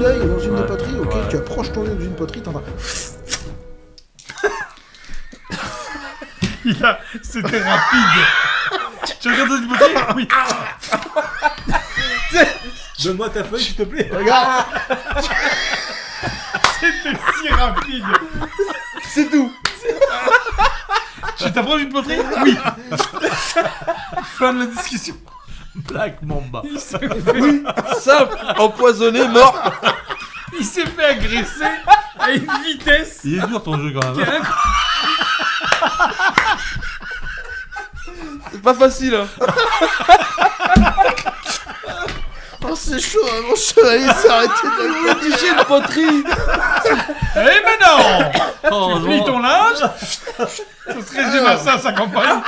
d'œil dans une des poteries, ok, tu approches ton œil dans une poterie, t'entends... C'était rapide. Tu regardes une poterie? Oui. Donne-moi ta feuille, s'il te plaît. Regarde. C'était si rapide. C'est tout. Tu t'approches d'une poterie? Oui. Fin de la discussion. Black Mamba. Il s'est fait, Oui, simple, empoisonné, mort. il s'est fait agresser à une vitesse Il est dur ton jeu quand qui est même. C'est pas facile, hein. Oh, c'est chaud, hein, mon chevalier s'est arrêté de Toucher une poterie. Eh ben non. Oh, Tu plies ton linge. Ce serait Jim Martin, sa campagne.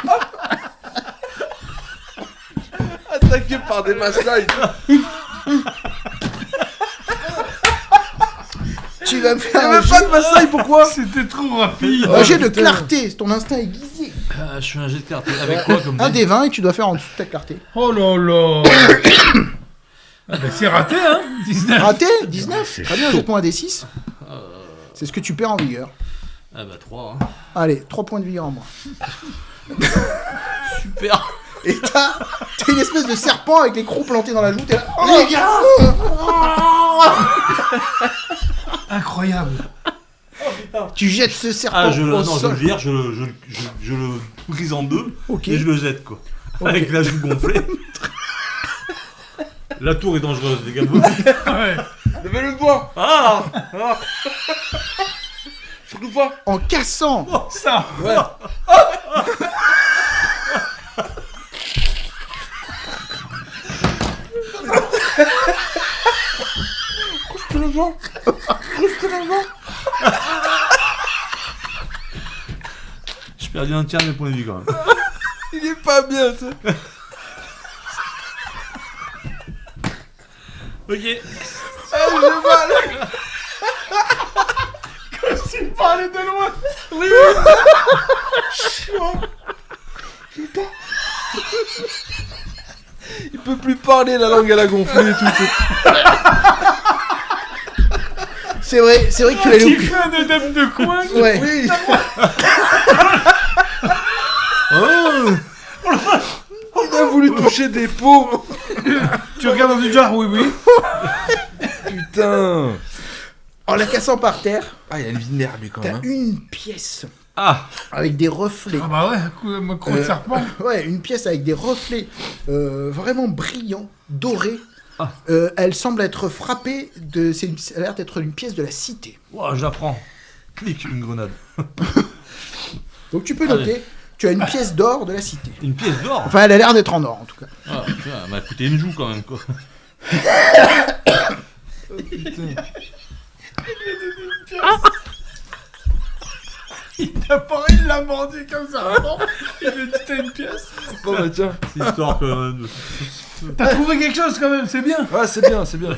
Attaqué par des maslines. Tu vas me faire Y'a un même jet... pas de maslines, pourquoi? C'était trop rapide. un jet de clarté, ton instinct est aiguisé. Je suis un jet de carte. Avec quoi comme Un dé des 20 et tu dois faire en dessous de ta clarté. Oh là là. Ah ben c'est raté, hein. 19. Raté 19. Très bien, jette-moi un D6. C'est ce que tu perds en vigueur. Ah bah 3. Allez, 3 points de vigueur en moins. Super. Et t'as une espèce de serpent avec les crocs plantés dans la joue, t'es là... Oh, les gars. Incroyable. Tu jettes ce serpent Ah, je au le sol. vire, je le brise en deux Ok. et je le jette quoi. Avec la joue gonflée. La tour est dangereuse, les gars. Ouais. Levez-le doigt. Ah, Surtout pas. En cassant Ça. Ouais. Couche-toi le vent. Couche-toi le vent. j'ai perdu un tiers de mes points de vie quand même. Il est pas bien, ça. Ok. Ah, j'ai mal. Tu parlais de loin. Oui. Il peut plus parler, la langue elle a gonflé et tout. C'est vrai que tu l'as Tu loupé. fais un œdème de coin. Ouais. Oui. Oh, Il a voulu toucher des pots. Tu regardes dans du jar, oui, oui. Putain. En la cassant par terre, Ah, il a une vie de nerf, lui, quand t'as même. une pièce ah, avec des reflets. Ah bah ouais, un coup de serpent. Ouais, une pièce avec des reflets vraiment brillants, dorés. Ah. Elle semble être frappée de... Elle a l'air d'être une pièce de la cité. wow, j'apprends. Clique une grenade. Donc tu peux noter, tu as une pièce d'or de la cité. Une pièce d'or. Enfin, elle a l'air d'être en or en tout cas. Ah, putain, elle m'a coûté une joue quand même quoi. Il l'a mordu comme ça. Vraiment. Il lui a dit t'as une pièce. Bon, bah, tiens. C'est histoire que. T'as trouvé quelque chose quand même, c'est bien. Ouais, c'est bien, c'est bien.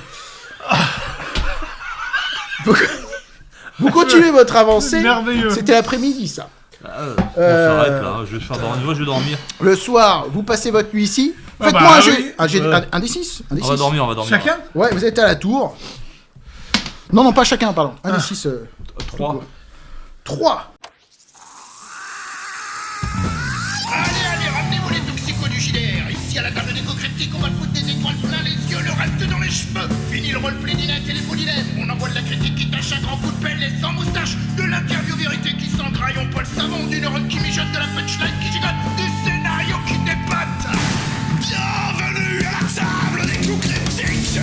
Vous continuez votre avancée. Merveilleux. C'était l'après-midi ça. On s'arrête là, je vais faire dormir. Je vais dormir. Le soir, vous passez votre nuit ici. Ah Faites-moi bah un jet. oui. Un jet, Ouais. un des 6. On va dormir, on va dormir. Chacun. Ouais, vous êtes à la tour. Non, pas chacun, pardon. Un des 6. 3. 3. Allez, ramenez-vous les toxicoduginaires. Ici, à la table d'éco-cryptique, on va foutre des étoiles plein les yeux, le reste dans les cheveux. Fini le roleplay d'Inette et les polynettes. On envoie de la critique qui tâche un grand coup de pelle et sans moustache. De l'interview vérité qui s'engraille, on le savon. Du neurone qui mijote, de la punchline qui gigote. Du scénario qui dépate. Bienvenue à la table d'éco-cryptique.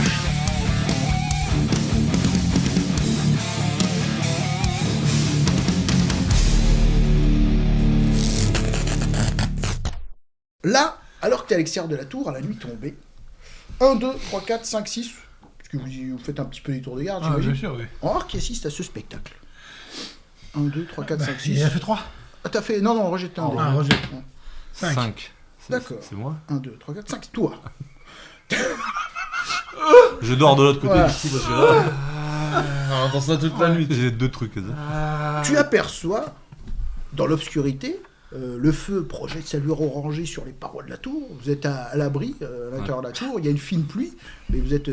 Là, alors que t'es à l'extérieur de la tour, à la nuit tombée, 1, 2, 3, 4, 5, 6, parce que vous faites un petit peu des tours de garde, Ah, j'imagine. bien sûr, oui. Or qui assiste à ce spectacle. 1, 2, 3, 4, 5, 6. Il a fait 3. Ah, t'as fait... Non, Roger, t'es un dé. Ah, Roger. 5. D'accord. C'est moi. 1, 2, 3, 4, 5, toi. Je dors de l'autre côté Voilà. d'ici parce que là, On entend ça toute la nuit. j'ai 2 trucs. Ça. Tu aperçois, dans l'obscurité, Le feu projette sa lueur orangée sur les parois de la tour. Vous êtes à l'abri, à l'intérieur de la tour. Il y a une fine pluie, mais vous êtes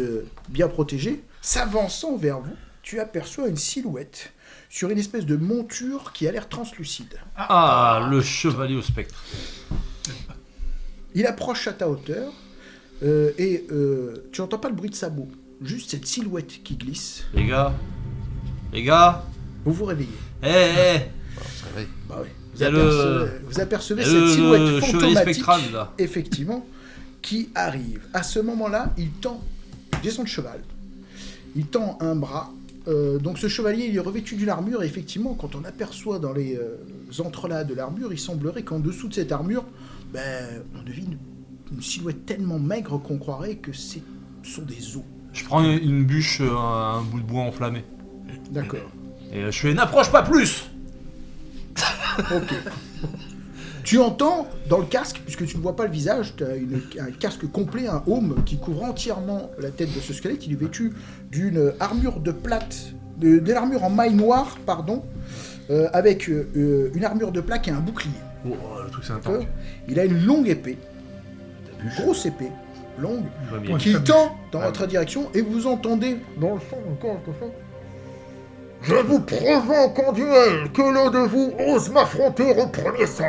bien protégé. S'avançant vers vous, tu aperçois une silhouette sur une espèce de monture qui a l'air translucide. Ah, le chevalier au spectre. Il approche à ta hauteur et tu n'entends pas le bruit de sabots. Juste cette silhouette qui glisse. Les gars, Vous vous réveillez. Bah oui. Vous apercevez cette silhouette le chevalier fantomatique, spectral là. effectivement, qui arrive. À ce moment-là, il descend de cheval. Il tend un bras. Donc ce chevalier, il est revêtu d'une armure. Et effectivement, quand on aperçoit dans les entrelacs de l'armure, il semblerait qu'en dessous de cette armure, on devine une silhouette tellement maigre qu'on croirait que ce sont des os. Je prends une bûche, un bout de bois enflammé. D'accord. Et je fais n'approche pas plus. Ok. Tu entends dans le casque, puisque tu ne vois pas le visage, tu as un casque complet, un aume qui couvre entièrement la tête de ce squelette. Il est vêtu d'une armure de plate, de l'armure en maille noire, pardon, avec une armure de plaque et un bouclier. Oh, le truc c'est un D'accord. tank. Il a une longue épée, grosse épée, longue, Va bien. qui tend dans votre direction et vous entendez dans le fond encore comme ça. Je vous provoque en duel, que l'un de vous ose m'affronter au premier sang.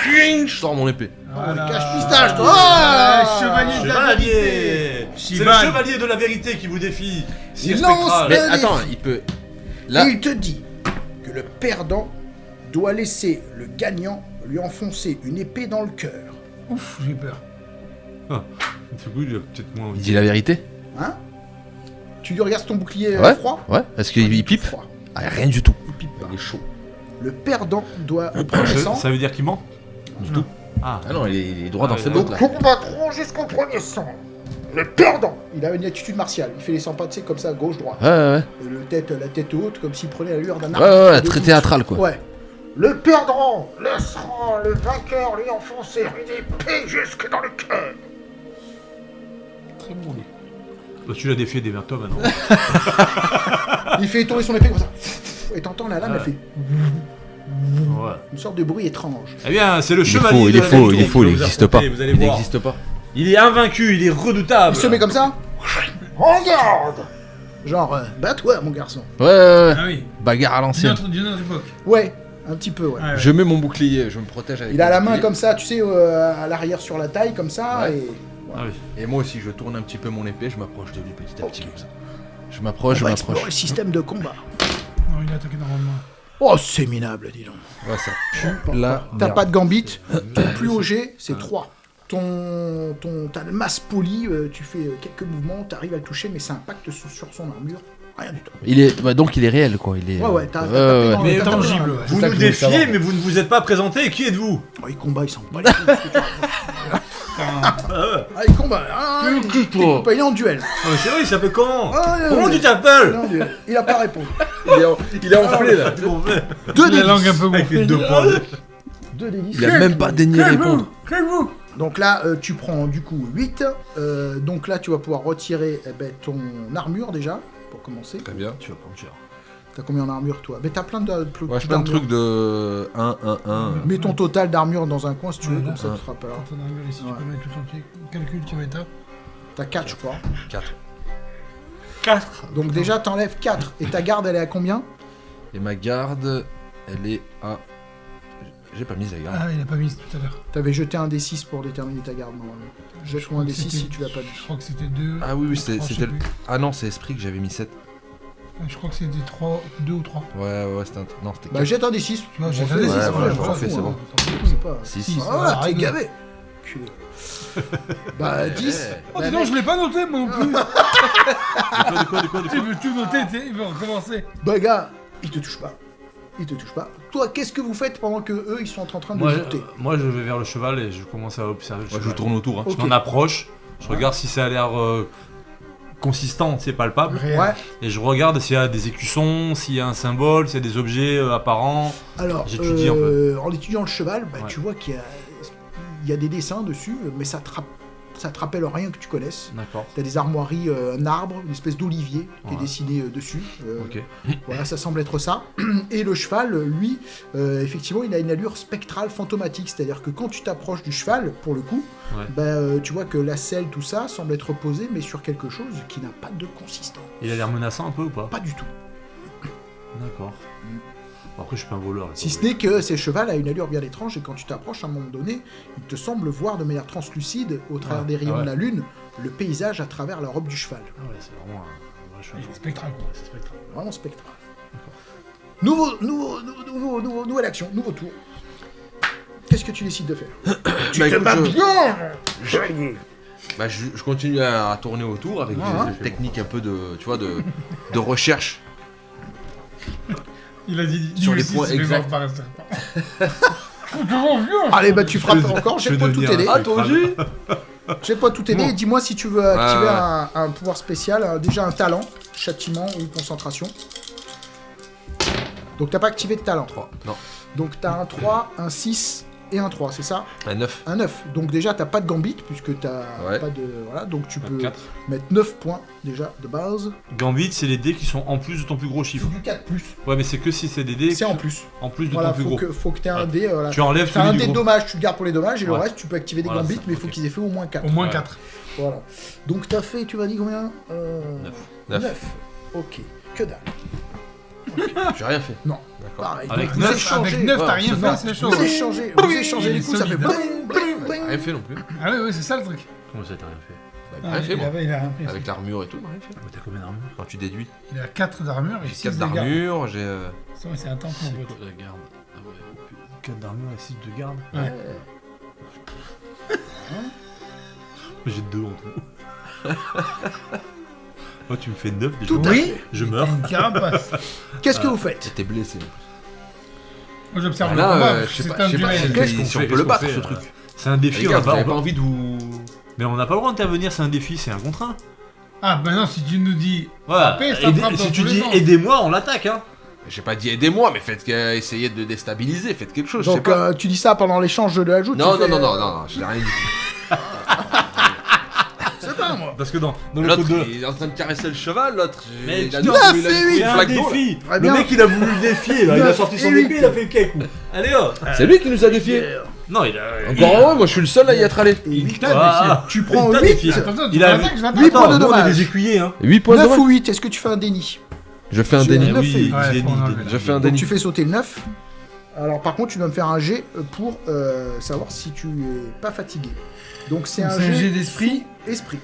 Je sors mon épée. Voilà. Cache-pistache, toi. Ah, chevalier de la vérité. Chevalier. C'est le Chiban. chevalier de la vérité qui vous défie. Si Il lance spectral. Mais Un attends, défi. il peut. Et Là, il te dit que le perdant doit laisser le gagnant lui enfoncer une épée dans le cœur. Ouf, j'ai peur. Du coup, il a peut-être moins il envie. dit la vérité. Hein? Tu lui regardes ton bouclier Ouais. froid? Ouais, est-ce qu'il pipe? Froid. Ah, rien du tout. Il pipe pas. Il est chaud. Le perdant doit, au premier sang, Ça veut dire qu'il ment Du tout. Ah. Ah non, il est droit dans Ah, ses ouais, bottes là. combattront jusqu'au premier sang. Le perdant. Il a une attitude martiale. Il fait les 100 pas, tu sais, comme ça, gauche-droite. Ouais. La tête haute, comme s'il prenait la lueur d'un Ouais, arc. très théâtral quoi. Ouais. Le perdant laissera le vainqueur lui enfoncer une épée jusque dans le cœur. Très bon, lui. Bah, tu l'as défié des toi maintenant. Il fait tourner son épée comme ça. Et t'entends la lame, elle fait Ouais. une sorte de bruit étrange. Eh bien, c'est le Il est chevalier. faux, il de est la faux, vérité il est qui faux, va il vous n'existe pas. affronter, Vous allez Il voir. n'existe pas. Il est invaincu, il est redoutable. Il se met comme ça. En garde. Genre, bats-toi, mon garçon. Ouais. Ah oui. Bagarre à l'ancienne. D'une autre époque. Ouais, un petit peu, ouais. Ouais, ouais. Je mets mon bouclier, je me protège avec Il a mon la main bouclier. comme ça, tu sais, à l'arrière sur la taille, comme ça, Ouais. et... Ah oui. Et moi aussi, je tourne un petit peu mon épée, je m'approche de lui petit à petit comme ça. Je m'approche, On je va m'approche. explorer le système de combat. Non, il a attaqué normalement. Oh, c'est minable, dis donc. Ouais, ça pue la T'as merde. pas de gambit, ton plus haut jet, c'est 3. T'as le masse poli, tu fais quelques mouvements, t'arrives à le toucher, mais ça impacte sur son armure. Rien du tout. Il est, bah, donc il est réel quoi. Il est. Ouais, t'as tapé ouais. dans- Mais t'as tapé dans tangible, la- ouais. Vous ça nous que je voulais défiez, savoir. mais vous ne vous êtes pas présenté. Qui êtes-vous Oh, il combat, il s'en bat les couilles, ce que tu racontes. Ah, il combat. Ah, il est en duel. Ah, mais c'est vrai, il s'appelle comment Ah, Comment ouais. tu Il est t'appelles en duel. Il a pas répondu. Il est enflé là. 2 La langue un peu Avec les gonflée. 2 points. 2 délices. Il a même pas daigné répondre. Calme-vous. Donc là, tu prends du coup 8. Donc là, tu vas pouvoir retirer ton armure déjà, pour commencer. Très bien. Tu vas prendre cher. T'as combien en armure toi? Mais t'as plein de Ouais, je fais un d'armure. truc de 1. Mets ton total d'armure dans un coin si tu veux, Ouais, comme ça ouais. tu te rappelleras. Quand on arrive ici, Ouais. tu peux mettre tout entier. Calcul, tu mets ta. T'as 4 je crois. 4. 4. Donc déjà t'enlèves 4. Et ta garde elle est à combien? Et ma garde, elle est à. J'ai pas mis la garde. Ah, il a pas mis tout à l'heure. T'avais jeté un D6 pour déterminer ta garde normalement. Jette-moi un crois que D6 si c'était- tu l'as pas Je mis. crois que c'était 2. Ah oui, c'était le. Ah non, c'est esprit que j'avais mis 7. Je crois que c'était 2 ou 3. Ouais, c'était un. Non, c'était Bah 4. jette un D6. Tu vois, j'ai On fait fait, des ouais, six, ouais, voilà, on j'en s'en fais, fout, c'est hein. bon. C'est pas... 6. Ah, Voilà, t'es règle. gavé. Culé. Bah 10. Oh, dis donc, je l'ai pas noté, moi non plus. De quoi Tu veux tout noter, il veut recommencer. Bah gars, il te touche pas. Il te touche pas. Toi, qu'est-ce que vous faites pendant que eux ils sont en train de jeter? Moi, je vais vers le cheval et je commence à observer le Moi, cheval. je tourne autour. Hein. Je Ok. m'en approche, je regarde si ça a l'air consistant, c'est palpable. Ouais. Et je regarde s'il y a des écussons, s'il y a un symbole, s'il y a des objets apparents. Alors, J'étudie, en étudiant le cheval, bah, Ouais. tu vois qu'il y a des dessins dessus, mais ça te ça te rappelle rien que tu connaisses. D'accord. T'as des armoiries, un arbre, une espèce d'olivier qui est Ouais. dessiné dessus. Ok. Voilà, ça semble être ça. Et le cheval, lui, effectivement, il a une allure spectrale fantomatique. C'est-à-dire que quand tu t'approches du cheval, pour le coup, Ouais. tu vois que la selle, tout ça, semble être posé, mais sur quelque chose qui n'a pas de consistance. Il a l'air menaçant un peu ou pas? Pas du tout. D'accord. Bon, après, je suis pas un voleur. là, Si quoi. ce n'est que ces chevals a une allure bien étrange, et quand tu t'approches à un moment donné, il te semble voir de manière translucide, au travers Ouais. des rayons Ah ouais. de la lune, le paysage à travers la robe du cheval. Ah ouais, c'est vraiment un vrai cheval. Il est spectral, quoi. Ouais, c'est spectral. Vraiment spectral. Nouvelle action, nouveau tour. Qu'est-ce que tu décides de faire? Tu te bats bien. Je continue à tourner autour avec des techniques un peu de, tu vois, de recherche. Il a dit Sur les aussi, points c'est fait exacts. voir par un serpent. Comment vieux? Allez, bah tu frappes encore, je j'ai vais pas tout devenir aidé. un- Attendu. J'ai pas tout aidé. Bon. Dis-moi si tu veux activer Ouais. un pouvoir spécial, déjà un talent, châtiment ou concentration. Donc t'as pas activé de talent. 3. Non. Donc t'as un 3, un 6 et un 3, c'est ça? Un 9. Un 9. Donc déjà t'as pas de gambit puisque t'as Ouais. pas de... Voilà, donc tu peux 4. mettre 9 points déjà de base. Gambit, c'est les dés qui sont en plus de ton plus gros chiffre. C'est du 4 plus. Ouais, mais c'est que si c'est des dés. C'est en plus. En plus de Voilà, ton plus gros. faut que t'aies un Ouais. dé. Voilà. Tu enlèves T'as un celui dé du de gros. dommages, tu le gardes pour les dommages, et le Ouais. reste tu peux activer des Voilà, gambits, ça, mais il faut ok. qu'ils aient fait au moins 4. Au moins Ouais. 4. Voilà. Donc t'as fait, tu m'as dit combien 9. 9. Ok. Que dalle. J'ai rien fait. Non. D'accord. Pareil. Avec Donc, vous 9, échangez. Avec 9, t'as Ouais, rien Non, fait, c'est chaud. Vous échangez Il du est coup, ça fait solide. bling, bling, bling. Rien fait non plus. Ah oui, c'est ça le truc. Comment ça, t'as rien fait? Bah, rien fait, moi. Il a rien fait. Avec l'armure et tout, rien fait. Mais t'as combien d'armure? Quand tu déduis, Il a 4 d'armure et j'ai 6 4 de garde. d'armure, j'ai. C'est un tank, mon pote. La garde. Ah ouais, 4 d'armure et 6 de garde. Ouais. J'ai 2 en tout. Oh, tu me fais 9 déjà. Tout à Oui, fait. Je meurs. Une carapace. Qu'est-ce que vous faites? J'étais blessé. Moi, j'observe Ah, le là, combat. je sais C'est pas, un je sais pas duel. Qu'est-ce qu'on fait, fait, on peut le battre, ce fait, truc. C'est un défi, Les on gars, a vous pas, avez on pas doit- envie de vous. Mais on n'a pas le droit d'intervenir, c'est un défi, c'est un contre un. Ah, bah non, si tu nous dis Voilà. frapper, ça frappe dans Si tu tous les dis sens. aidez-moi, on l'attaque, hein. J'ai pas dit aidez-moi, mais faites essayez de déstabiliser, faites quelque chose. je sais Donc pas. tu dis ça pendant l'échange de l'ajout? Non, tu non, fais, non, non, non, je n'ai rien dit. C'est pas moi. Parce que dans le L'autre, code de... il est en train de caresser le cheval, l'autre. Mais il a tu deux- l'as il a fait, une- oui. une C'est un flaque d'eau, là. défi. Très Le bien. mec il a voulu le défier là, il a 9 sorti et son 8. épée, il a fait quelques coups. Allez hop. C'est lui qui nous a défiés. Non, il a. Encore heureux, moi je suis le seul à y être allé. Et 8. Ah, Tu prends il t'a 8. défié. Attention, tu Il a l'attaques, je l'attaque. Huit points de Attends, nous, on est dommage. des écuyers, hein. 8 points de 9 dommage. ou 8, est-ce que tu fais un déni? Je fais un Tu- déni. neuf et huit. Ouais, déni, faut enlever. déni. Je fais un Donc déni. tu fais sauter le 9. Alors par contre, tu dois me faire un jet pour savoir si tu es pas fatigué. Donc c'est un C'est un jet jet d'esprit. esprit.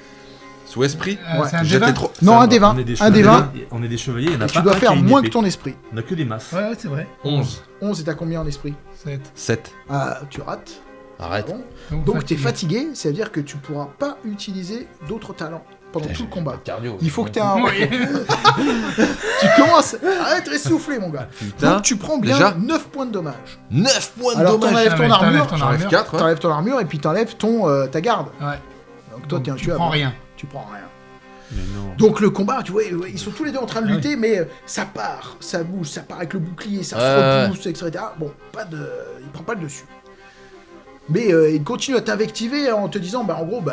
Sous esprit. Ouais. C'est un J'étais D20. trop. Non, Ça un va, des 20. on est des Un des 20. On est des chevaliers, il y en a Et pas tu dois un faire qui a une moins que épée. ton esprit. On a que des masses. Ouais, c'est vrai. 11. 11 et t'as combien en esprit? 7. 7. Ah, tu rates. Arrête. Bon. Donc t'es fatigué, ça veut dire que tu pourras pas utiliser d'autres talents pendant tout le combat. Cardio. Il faut que tu aies un... Oui. Tu commences à être essoufflé, mon gars. Putain. Donc tu prends bien Déjà 9 points de dommage. 9 points de Alors dommage. t'enlèves ton armure, J'enlève 4. t'enlèves ton armure et puis t'enlèves ta garde. Ouais. Donc toi Donc, t'es un tu tueur. prends rien. Tu prends rien. Mais non. Donc le combat, tu vois, ils sont tous les deux en train de Ah oui. lutter, mais ça part, ça bouge, ça part avec le bouclier, ça Ouais. se repousse, etc. Bon, il prend pas le dessus. Mais il continue à t'invectiver en te disant, en gros,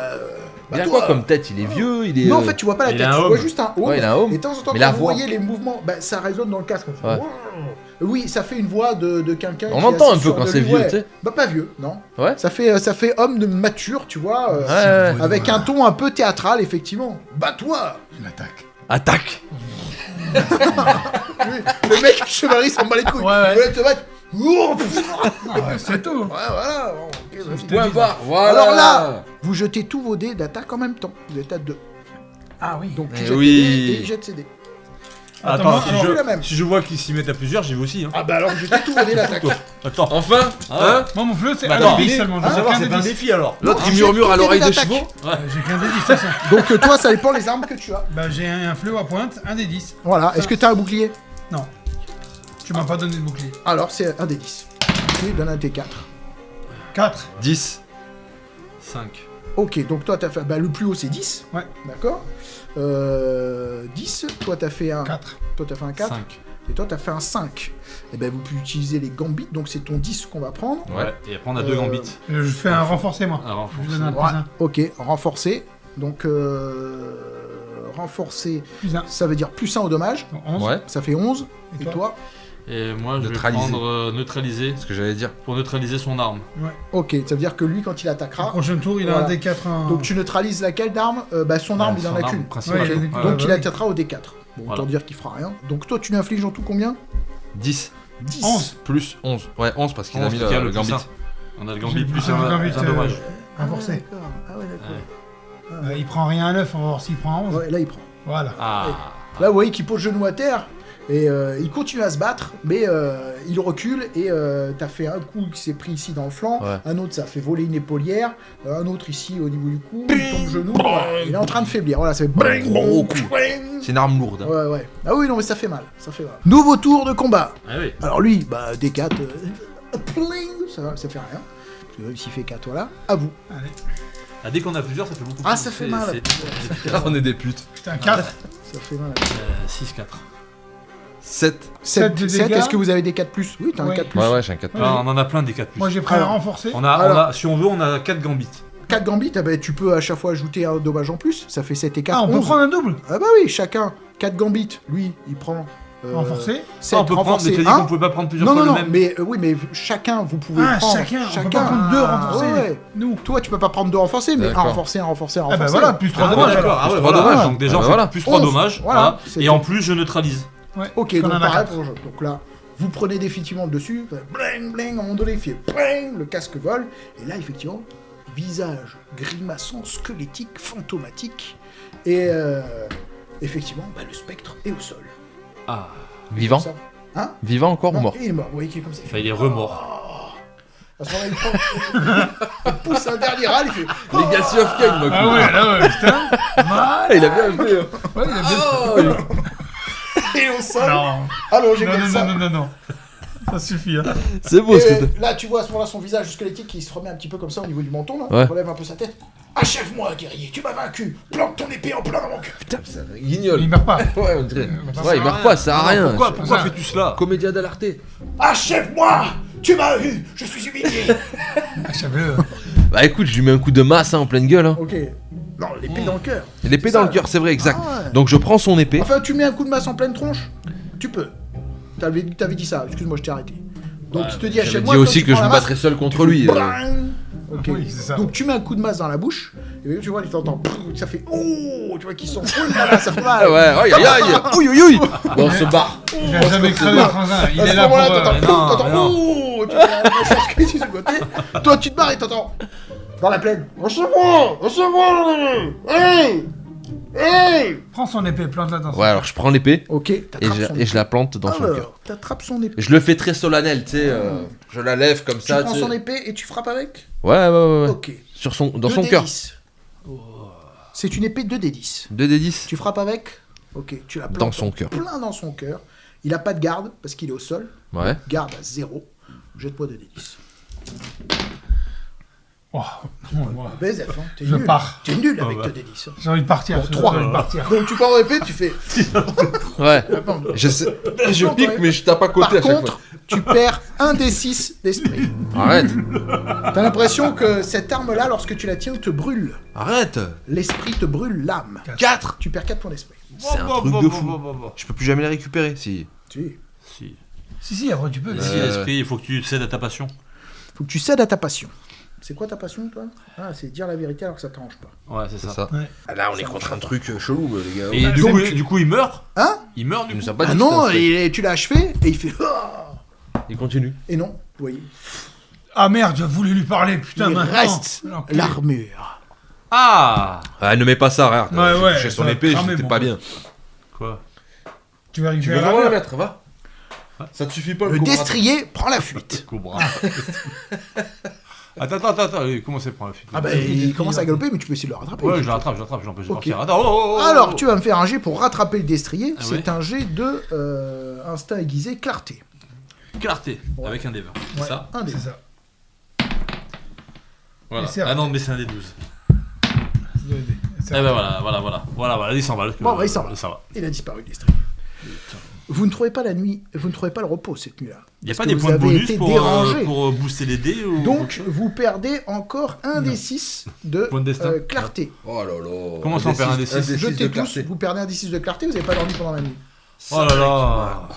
Il a toi, quoi comme tête? Il est vieux, il est. Non, en fait, tu vois pas la il tête, a un tu vois home. juste un home. Ouais, il a un home. Et de temps en temps, Mais quand la vous voix. voyez les mouvements, ça résonne dans le casque. On fait, Ouais. Oui, ça fait une voix de quelqu'un On qui est entend assez un peu sûr quand de c'est lui, vieux, ouais. tu sais. Pas vieux, non. Ouais. Ça fait homme de mature, tu vois, Ouais. avec un ton un peu théâtral, effectivement. Bats-toi. Il attaque. Attaque. Le mec chevalier s'en bat les couilles. Ouais, ouais. Il voulait te battre. Oh, pff. Ah, ouais, c'est tout. Ouais, voilà. Bon, ok, vas-y. Point barre. Voilà. Alors là, vous jetez tous vos dés d'attaque en même temps. Vous êtes à 2. Ah oui. Donc tu Eh jettes oui. tes dés et il jette ses dés. Attends, Attends, alors, la même. si je vois qu'ils s'y mettent à plusieurs, j'y vais aussi. Hein. Ah bah alors jetez tous vos dés d'attaque. Attends. Enfin. Ah. Hein. Moi, mon fleu, c'est Bah, un attends, D10 seulement. Faut J'ai savoir, qu'un c'est pas un D10. défi alors. L'autre il Non, murmure à j'ai l'oreille tout des des chevaux. J'ai qu'un D10, de toute façon. Donc toi, ça dépend les armes que tu as. Bah, j'ai un fleu à pointe, un D10. Voilà. Est-ce que tu as un bouclier? Non. Tu m'as pas donné de bouclier. Alors c'est un des 10. Tu lui donnes un T4. 4. 10. 5. Ok, donc toi t'as fait... le plus haut c'est 10. Ouais. D'accord. 10. Toi t'as fait un... 4. Toi t'as fait un 4. 5. Et toi, t'as fait un 5. Et ben, vous pouvez utiliser les gambits, donc c'est ton 10 qu'on va prendre. Ouais. Et après, on a 2 gambits. Je fais un renforcé, moi. Un renforcé. Je donne un Ouais, plus 1. ok, renforcé. Donc, renforcé, Plus 1. ça veut dire plus 1 au dommage. 11. Ouais, Ça fait 11. Et Et toi toi? Et moi, je vais Neutraliser. prendre neutraliser c'est ce que j'allais dire. pour neutraliser son arme. Ok, ça veut dire que lui, quand il Au attaquera, prochain tour, il a Voilà. un D4 en... donc tu neutralises laquelle d'arme Son arme, il en Son a arme qu'une. principale. Ouais, il a des- Ouais, Donc bah il oui. attaquera au D4. Bon, Voilà. autant dire qu'il fera rien. Donc toi, tu lui infliges en tout combien 10 10. 11. plus 11. Ouais, 11 parce qu'il a 11, mis parce qu'il y a le le gambit. plus un. On a le gambit J'ai plus plus un un gambit, plus un dommage. renforcé. d'accord. Ah ouais, d'accord. Il prend rien à 9, on va voir s'il prend 11. Ouais, là, il prend. Voilà. Ah. Là, vous voyez qu'il pose le genou à terre. Et il continue à se battre, mais il recule et t'as fait un coup qui s'est pris ici dans le flanc, Ouais. un autre ça a fait voler une épaulière, un autre ici au niveau du cou, il tombe genou, voilà, il est en train de faiblir, voilà, ça fait bang, Gros bang, coup. bang. C'est une arme lourde. Ouais, ouais. Ah oui, non, mais ça fait mal, ça fait mal. Nouveau tour de combat. Ah oui. Alors lui, bah D4, pling, ça fait rien. Parce que même s'il fait 4, voilà, à vous. Allez. Ah, dès qu'on a plusieurs, ça fait beaucoup. Ah, plus. ça fait C'est- mal. c'est- On est des putes. Putain, 4. Ça fait mal. 6-4. 7. 7, de dégâts. est-ce que vous avez des 4 plus? Oui, t'as un Ouais. 4 plus. Ouais, ouais, j'ai un 4. Ah, on en a plein des 4 plus. Moi, j'ai pris un Alors. renforcé. On Alors. a, si on veut, on a 4 gambits. 4 gambits, ah bah, tu peux à chaque fois ajouter un dommage en plus, ça fait 7 et 4, Ah, on peut 11. prendre un double. Ah bah oui, chacun, 4 gambits, lui, il prend... Renforcé. 7 on peut prendre, mais renforcés, tu as dit un. qu'on pouvait pas prendre plusieurs Non, fois non, le non, même. mais oui, mais chacun, vous pouvez Ah, prendre... chacun. On peut pas prendre 2 renforcés. Ouais. Nous. Toi, tu peux pas prendre 2 renforcés, mais un D'accord. renforcé, un renforcé, un Ah renforcé. bah voilà, plus 3 Ah, dommages. d'accord. alors. Ah ouais, Plus voilà. trois dommages. Donc déjà, Ah on bah fait voilà. plus 3 11. dommages. Voilà, Voilà. c'est Et tout. en plus, je neutralise. Ouais. Ok, Parce qu'on donc en a pareil 4. pour le jeu. Donc là, vous prenez définitivement le dessus, bling, bling, à un moment donné, il fait bling, le casque vole, et là, effectivement, visage grimaçant, squelettique, fantomatique, et effectivement, bah, le spectre est au sol. Ah. Vivant Ça. Hein? Vivant encore ou Non, mort il est mort, vous voyez qu'il est comme ça. Enfin, il est remort. À ce moment-là, il prend... il pousse un dernier râle, il fait... Legacy of Kain, moi. Ah ouais, là, ouais, putain. Ah, il a bien fait. hein. Ouais, il a bien Oh, Et au sol, Non. allongé Non, comme non, ça. non, non, non. Ça suffit, hein. c'est beau ce que Et t'as. là, tu vois à ce moment-là son visage squelettique qui se remet un petit peu comme ça au niveau du menton, là. Ouais. Il relève un peu sa tête. Achève-moi, guerrier, tu m'as vaincu. Plante ton épée en plein dans mon cœur. Putain, c'est un guignol. Il meurt pas. Ouais, on dirait. ça Ouais, il meurt pas, ça sert à rien. Pourquoi ça. fais-tu cela? Comédia dell'arte. Achève-moi. Tu m'as eu. Je suis humilié. Achève-le. Bah écoute, je lui mets un coup de masse hein, en pleine gueule. Hein. Ok. Non, l'épée dans le cœur. L'épée C'est dans ça. le cœur, c'est vrai, exact. Ah ouais. Donc je prends son épée. Enfin, tu mets un coup de masse en pleine tronche. Tu peux. T'avais dit ça. Excuse-moi, je t'ai arrêté. Donc, il te dit J'avais achève-moi. dit toi, aussi tu que prends je me la masse, battrais seul contre tu lui. fais bring. Ok. Oui, c'est ça. Donc tu mets un coup de masse dans la bouche, et tu vois, il t'entend, ça fait oh, tu vois qu'il s'enfoule, voilà, ça fait mal. Ah ouais, aïe aïe aïe. Ouïe ouïe ouïe. Bon, on se barre. Il a jamais crevé un frangin. Il À est ce là pour... moment-là, t'entends, mais non. oh, tu vois la chose qui est ici sur le côté. Toi, tu te barres et t'entends dans la plaine. Achève-moi, hey, hey. Prends son épée, plante-la dans son... Ouais, alors je prends l'épée Ok, et je la plante dans son cœur. Alors, t'attrapes son épée. Je le fais très solennel, tu sais. Je la lève comme Tu ça. prends tu sais. son épée et tu frappes avec. Ouais. Ok. Sur son, dans 2 son cœur. D10. C'est une épée 2D10. 2d10 Tu frappes avec. Ok, tu la plantes dans son cœur. plein dans son cœur. Il a pas de garde parce qu'il est au sol. Ouais. Garde à 0. Jette-moi 2D10. Oh, moi, BSF, hein. T'es Je nul. pars. T'es nul avec bah. 2D10. j'ai envie de partir. Pour j'ai 3. envie de partir. Donc tu pars en épée, tu fais. Ouais. Je sais. Je pique, mais je tape à Par côté à chaque contre, tu perds 1 des 6 d'esprit. fois. Arrête. T'as l'impression que cette arme-là, lorsque tu la tiens, te brûle. Arrête. L'esprit te brûle l'âme. 4. Tu perds 4 points d'esprit. C'est un truc de fou. Je peux plus jamais les récupérer. Si. Si. Si. Si, après tu peux. Si, esprit, il faut que tu cèdes à ta passion. Faut que tu cèdes à ta passion. C'est quoi ta passion, toi? Ah, c'est dire la vérité alors que ça t'arrange pas. Ouais, c'est C'est ça. ça. Ouais. Ah, là, on est contre un truc chelou, les gars. Et du coup, il meurt. Hein? Il meurt du Il coup. nous a pas Ah dit non, que tu l'as achevé et il fait. Ah il continue. et non, vous voyez. Ah merde, j'ai voulu lui parler, putain, Il maintenant. reste L'enculé. l'armure. Ah. Ah, ne mets pas ça, regarde. Ouais, ouais, J'ai son ça va épée, cramer, j'étais mon pas pote. bien. Quoi? Tu vas Tu récupérer veux la vraiment la main. mettre, va. Ça te suffit pas Le cobra. destrier prend la fuite. Cobra. Attends, comment c'est pour la fuite? Ah bah il commence à galoper, mais tu peux essayer de le rattraper. Ouais, je le rattrape, je l'empêche de Ok. partir. Attends, oh. Alors, tu vas me faire un jet pour rattraper le destrier. Ah C'est ouais. un jet de instinct aiguisé, clarté. Clarté, Ouais. avec un D20. Ouais. C'est ça? Un des. C'est ça. Voilà. Et c'est Ah non, mais c'est un D12. C'est Eh ben voilà, 100 balles. Bon, bah, il s'en va. Ça va. Il a disparu le destrier. vous ne trouvez pas la nuit, vous ne trouvez pas le repos cette nuit-là. Il n'y a Parce pas que des vous points de avez bonus été dérangé. pour booster les dés ou... Donc, vous perdez encore un des 6 de Point de destin. clarté. Oh là là. Comment ça, on perd un des six Jetez tous, vous perdez un des 6 de clarté, vous n'avez pas dormi pendant la nuit. Oh là là.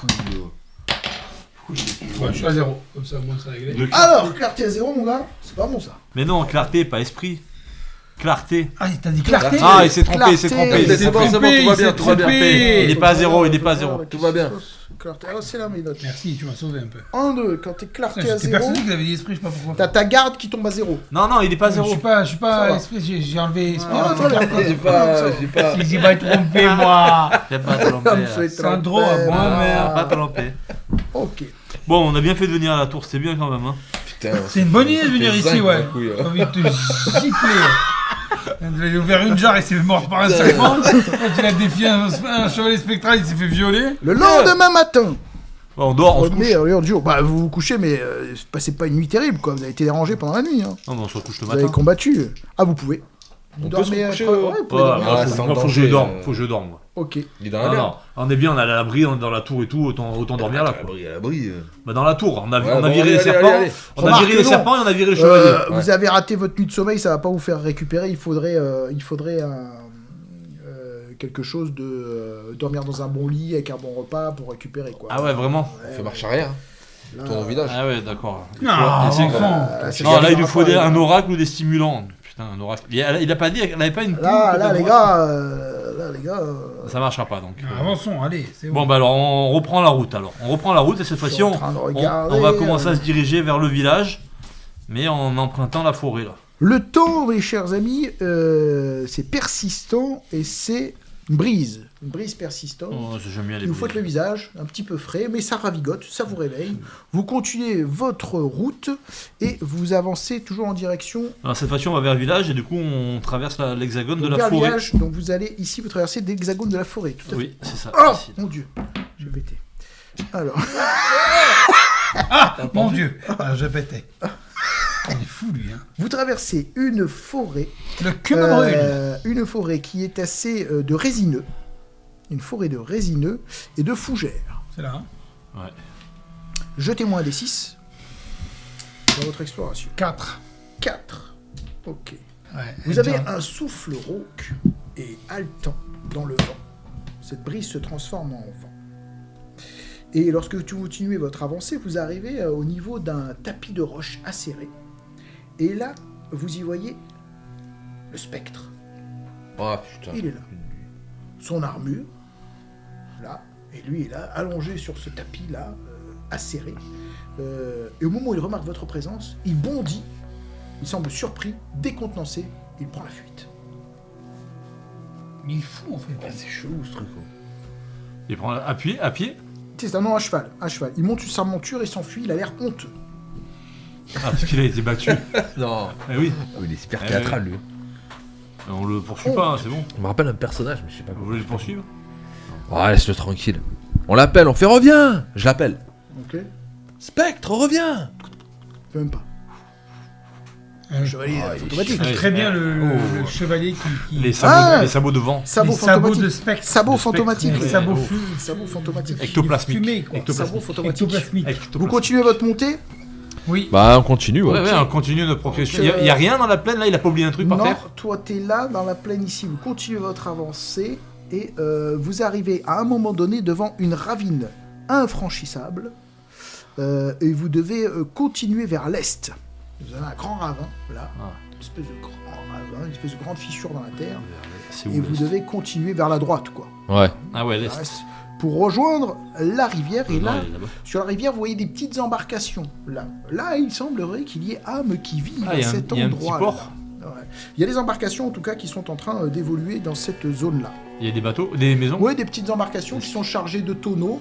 Ouais, je suis à 0. Comme ça, moi, c'est réglé. De- Alors, clarté à 0, mon gars, c'est pas bon ça. Mais non, clarté, pas esprit. Clarté. Ah, t'as dit clarté. Ah, il s'est trompé, il s'est Clarté. trompé. C'est bon, tout va bien, tout va bien. Il n'est pas à 0, il n'est pas à 0. Tout va bien. Clarté, ah, c'est là mes notes. Merci, tu m'as sauvé un peu. 1, 2, quand t'es clarté à J'étais 0, persuadé que vous avez dit esprit, je sais pas pourquoi. t'as ta garde qui tombe à 0. Non, non, il n'est pas à Je 0. suis pas Ça va. esprit, j'ai enlevé esprit. Ah, très bien. J'ai pas. J'ai pas trompé, moi. Il n'y a pas trompé. Sandro a bon, Ah, merde. pas trompé. Ok. Bon, on a bien fait de venir à la tour, c'était bien quand même. Hein. Putain, C'est une bonne idée de venir ici, ouais. Couille, J'ai envie de te gifler. Il a ouvert une jarre et s'est mort par un serpent. Quand il a défié un chevalier spectral, il s'est fait violer. Le lendemain matin, Bon, on dort, on se couche. revenez à l'heure du jour. Bah, vous vous couchez, mais passez pas une nuit terrible, quoi. Vous avez été dérangé pendant la nuit. Hein. Non, mais on se recouche le Vous avez matin. combattu. Ah, vous pouvez. Vous On peut se recoucher, ouais, ouais. vous pouvez Ouais, dormir. moi, Ah, faut, sans moi, faut que je danger, dorme. Faut que je dorme, moi. Ok. Il est dans Non, la non, merde. on est bien, on est à l'abri, on est dans la tour et tout, autant dormir là, quoi. À l'abri. Bah, dans la tour, on a Ouais, on a bon, viré allez, les allez, serpents, allez, allez. on a Remarque viré les non. serpents et on a viré le chevalier. Ouais. Vous avez raté votre nuit de sommeil, ça va pas vous faire récupérer. Il faudrait quelque chose de dormir dans un bon lit avec un bon repas pour récupérer, quoi. Ah ouais, vraiment. On fait marche arrière. Là, Tourne au village. Ah ouais, d'accord. Non, c'est enfant. c'est Non, là, il un nous faut rapport, un oracle ou des stimulants. Putain, un oracle. Il a pas dit, elle avait pas une poule. Là, peut-être les droite. gars, Ça marchera pas, donc. Avançons, allez, c'est Bon, bon. bah alors, on reprend la route, alors. On reprend la route, et cette fois-ci, en train de regarder, on va commencer à se diriger vers le village, mais en empruntant la forêt, là. Le temps, mes chers amis, c'est persistant et c'est une brise persistante. Oh, j'aime bien les Il vous bruits. fouette le visage, un petit peu frais, mais ça ravigote, ça vous réveille. Vous continuez votre route et vous avancez toujours en direction Alors, cette fois-ci, on va vers le village, et du coup, on traverse l'hexagone de vers la le forêt. village. Donc vous allez ici, vous traversez l'hexagone de la forêt. Tout à fait. Oui, c'est ça. Oh ici. mon dieu, j'ai pété. Alors, Mon Dieu, je pétais. Il est fou, lui. Hein. vous traversez une forêt, Le que me brûle. une forêt qui est assez de résineux, une forêt de résineux et de fougères. C'est là. Hein. Ouais. Jetez-moi un des 6 dans votre exploration. 4. 4. Ok. Ouais, Vous avez un souffle rauque et haletant dans le vent. Cette brise se transforme en vent. Et lorsque vous continuez votre avancée, vous arrivez au niveau d'un tapis de roche acéré. Et là, vous y voyez le spectre. Oh putain. Il est là. Son armure, là, et lui est là, allongé sur ce tapis-là, acéré. Et au moment où il remarque votre présence, il bondit, il semble surpris, décontenancé, il prend la fuite. Mais il est fou, en fait. Ah, c'est chelou ce truc. Il prend à pied. C'est un nom à cheval, Il monte sur sa monture et s'enfuit, il a l'air honteux. Ah, parce qu'il a été battu. Non. Eh oui, Il est super Eh théâtral lui. on le poursuit pas, hein, c'est bon. On me rappelle un personnage, mais je sais pas Vous quoi. voulez le poursuivre? Oh, laisse-le tranquille. On l'appelle, on fait reviens. Je l'appelle. Ok. Spectre, reviens. Fait même pas. Un Chevalier Ah, il est automatique. Ouais. Très bien le Oh. chevalier qui... Les Ah sabots de vent. Sabot les sabots fantomatique. de spectre. Sabot de spectre. fantomatique. Les Ouais. sabots Oh. Sabot fantomatique. Ectoplasmique. Fumé, quoi. Sabot fantomatique. Ectoplasmique. Vous continuez votre montée? Oui. Bah, on continue, ouais. Ouais, on continue notre progression. Donc, Il y a rien dans la plaine, là? Il a pas oublié un truc par Non, terre? toi t'es là dans la plaine ici, vous continuez votre avancée et vous arrivez à un moment donné devant une ravine infranchissable et vous devez continuer vers l'est. Vous avez un grand ravin, là, Ah. une espèce de grand ravin, une espèce de grande fissure dans la terre C'est et où, vous l'est? devez continuer vers la droite, quoi. Ouais. Ah ouais, l'est. Vers l'est, pour rejoindre la rivière et Non, là, il est là-bas. sur la rivière, vous voyez des petites embarcations. Là, il semblerait qu'il y ait âmes qui vivent Ah, à il y a un- cet il y a un petit endroit. port. Il y a des embarcations en tout cas qui sont en train d'évoluer dans cette zone-là. Il y a des bateaux, des maisons? Oui, des petites embarcations qui sont chargées de tonneaux.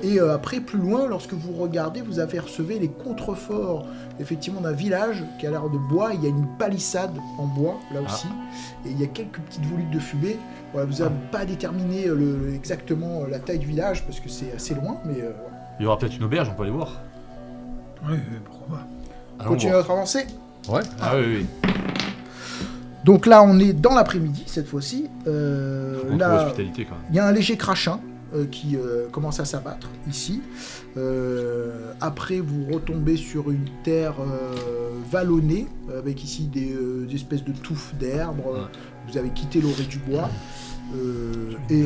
Et après, plus loin, lorsque vous regardez, vous apercevez les contreforts effectivement d'un village qui a l'air de bois. Il y a une palissade en bois là aussi. Et il y a quelques petites volutes de fumée. Voilà, vous n'avez pas déterminé exactement la taille du village parce que c'est assez loin, mais Il y aura peut-être une auberge, on peut aller voir. Oui, pourquoi pas. Allons continuez voir. votre avancée. Ouais. Ah oui, oui. Donc là, on est dans l'après-midi cette fois-ci. Faut qu'on trouve Là, l'hospitalité quand même. il y a un léger crachin qui commence à s'abattre ici. Après, vous retombez sur une terre vallonnée, avec ici des espèces de touffes d'herbe. Vous avez quitté l'orée du bois. Et